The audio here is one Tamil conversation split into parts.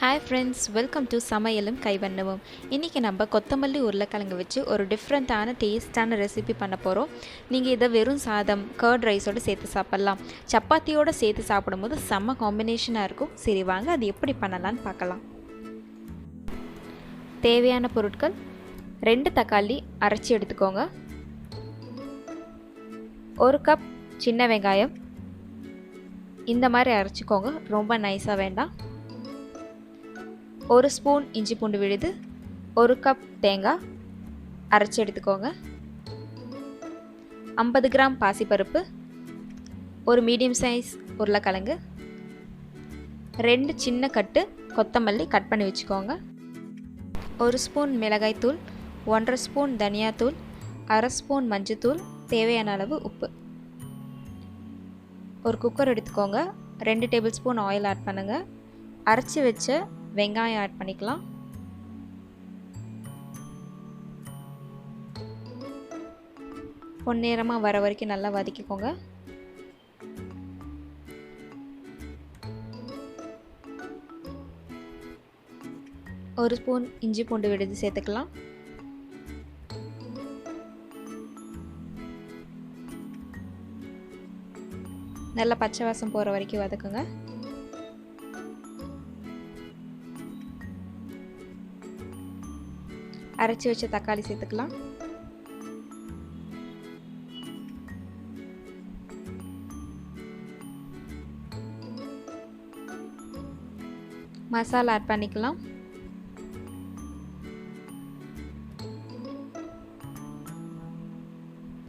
Hi friends, welcome to Samayalum Kaivannamum. இன்னைக்கு நம்ம கொத்தமல்லி உருளைக்கிழங்கு வச்சு ஒரு டிஃப்ரெண்ட்டான டேஸ்டான ரெசிபி பண்ண போகிறோம். நீங்கள் இதை வெறும் சாதம் கர்ட் ரைஸோடு சேர்த்து சாப்பிட்லாம். சப்பாத்தியோடு சேர்த்து சாப்பிடும்போது செம்ம காம்பினேஷனாக இருக்கும். சரி வாங்க அது எப்படி பண்ணலான்னு பார்க்கலாம். தேவையான பொருட்கள் 2 தக்காளி அரைச்சி எடுத்துக்கோங்க, 1 கப் சின்ன வெங்காயம் இந்த மாதிரி அரைச்சிக்கோங்க, ரொம்ப நைஸாக வேண்டாம். 1 ஸ்பூன் இஞ்சி பூண்டு விழுது, 1 கப் தேங்காய் அரைச்சி எடுத்துக்கோங்க, 50 கிராம் பாசி பருப்பு, ஒரு மீடியம் சைஸ் உருளைக்கிழங்கு, 2 சின்ன கட்டு கொத்தமல்லி கட் பண்ணி வச்சுக்கோங்க, 1 ஸ்பூன் மிளகாய்த்தூள், 1/2 ஸ்பூன் தனியாத்தூள், 1/2 ஸ்பூன் மஞ்சத்தூள், தேவையான அளவு உப்பு. ஒரு குக்கர் எடுத்துக்கோங்க, 2 டேபிள் ஸ்பூன் ஆயில் ஆட் பண்ணுங்கள், அரைச்சி வச்ச வெங்காயம் ஆட் பண்ணிக்கலாம். பொன்னிறமாக வர வரைக்கும் நல்லா வதக்கிக்கோங்க. ஒரு ஸ்பூன் இஞ்சி பூண்டு விழுது சேர்த்துக்கலாம். நல்லா பச்சை வாசம் போகிற வரைக்கும் வதக்குங்க. அரைச்சி வச்ச தக்காளி சேர்த்துக்கலாம். மசாலா ஆட் பண்ணிக்கலாம்.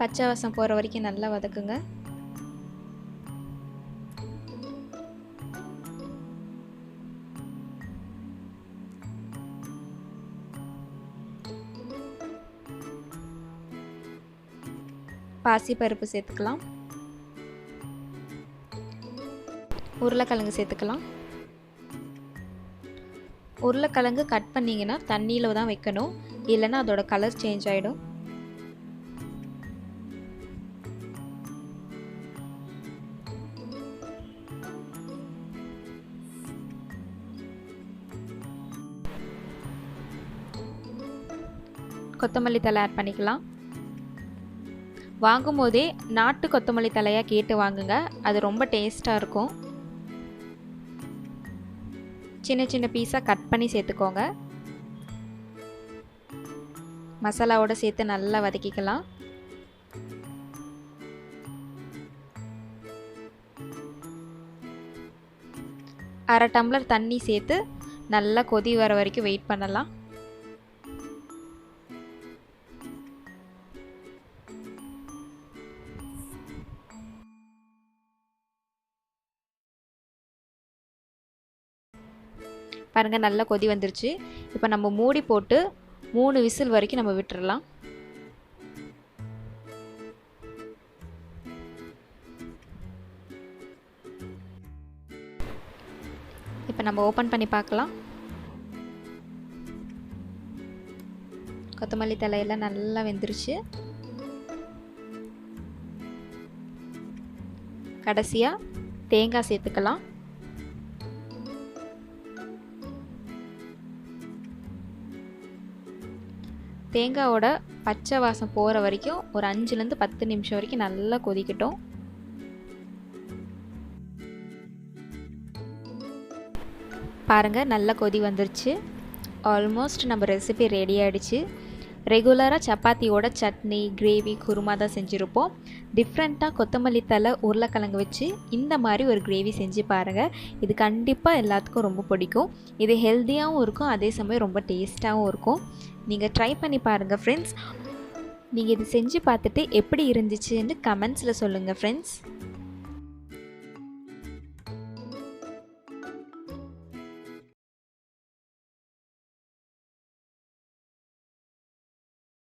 பச்சை வாசம் போகிற வரைக்கும் நல்லா வதக்குங்க. பாசி பருப்பு சேர்த்துக்கலாம். உருளைக்கிழங்கு சேர்த்துக்கலாம். உருளைக்கிழங்கு கட் பண்ணிங்கன்னா தண்ணியில் தான் வைக்கணும், இல்லைன்னா அதோட கலர் சேஞ்ச் ஆகிடும். கொத்தமல்லி தழை ஆட் பண்ணிக்கலாம். வாங்கும் போதே நாட்டு கொத்தமல்லி தலையாக கேட்டு வாங்குங்க, அது ரொம்ப டேஸ்ட்டாக இருக்கும். சின்ன சின்ன பீஸாக கட் பண்ணி சேர்த்துக்கோங்க. மசாலாவோட சேர்த்து நல்லா வதக்கிக்கலாம். அரை டம்ளர் தண்ணி சேர்த்து நல்லா கொதி வர வரைக்கும் வெயிட் பண்ணலாம். பாருங்கள், நல்லா கொதி வந்துருச்சு. இப்போ நம்ம மூடி போட்டு 3 விசில் வரைக்கும் நம்ம விட்டுறலாம். இப்போ நம்ம ஓப்பன் பண்ணி பார்க்கலாம். கொத்தமல்லி தலையெல்லாம் நல்லா வெந்துருச்சு. கடைசியாக தேங்காய் சேர்த்துக்கலாம். தேங்காயோட பச்சை வாசம் போகிற வரைக்கும் ஒரு 5லேருந்து 10 நிமிஷம் வரைக்கும் நல்லா கொதிக்கட்டும். பாருங்கள், நல்லா கொதி வந்துருச்சு. ஆல்மோஸ்ட் நம்ம ரெசிபி ரெடி ஆகிடுச்சு. ரெகுலராக சப்பாத்தியோட சட்னி, கிரேவி, குருமா தான் செஞ்சுருப்போம். டிஃப்ரெண்ட்டாக கொத்தமல்லி தழை உருளைக்கிழங்கு வச்சு இந்த மாதிரி ஒரு கிரேவி செஞ்சு பாருங்கள். இது கண்டிப்பாக எல்லாத்துக்கும் ரொம்ப பிடிக்கும். இது ஹெல்த்தியாகவும் இருக்கும், அதே சமயம் ரொம்ப டேஸ்ட்டாகவும் இருக்கும். நீங்கள் ட்ரை பண்ணி பாருங்கள் ஃப்ரெண்ட்ஸ். நீங்கள் இது செஞ்சு பார்த்துட்டு எப்படி இருந்துச்சுன்னு கமெண்ட்ஸில் சொல்லுங்கள் ஃப்ரெண்ட்ஸ்.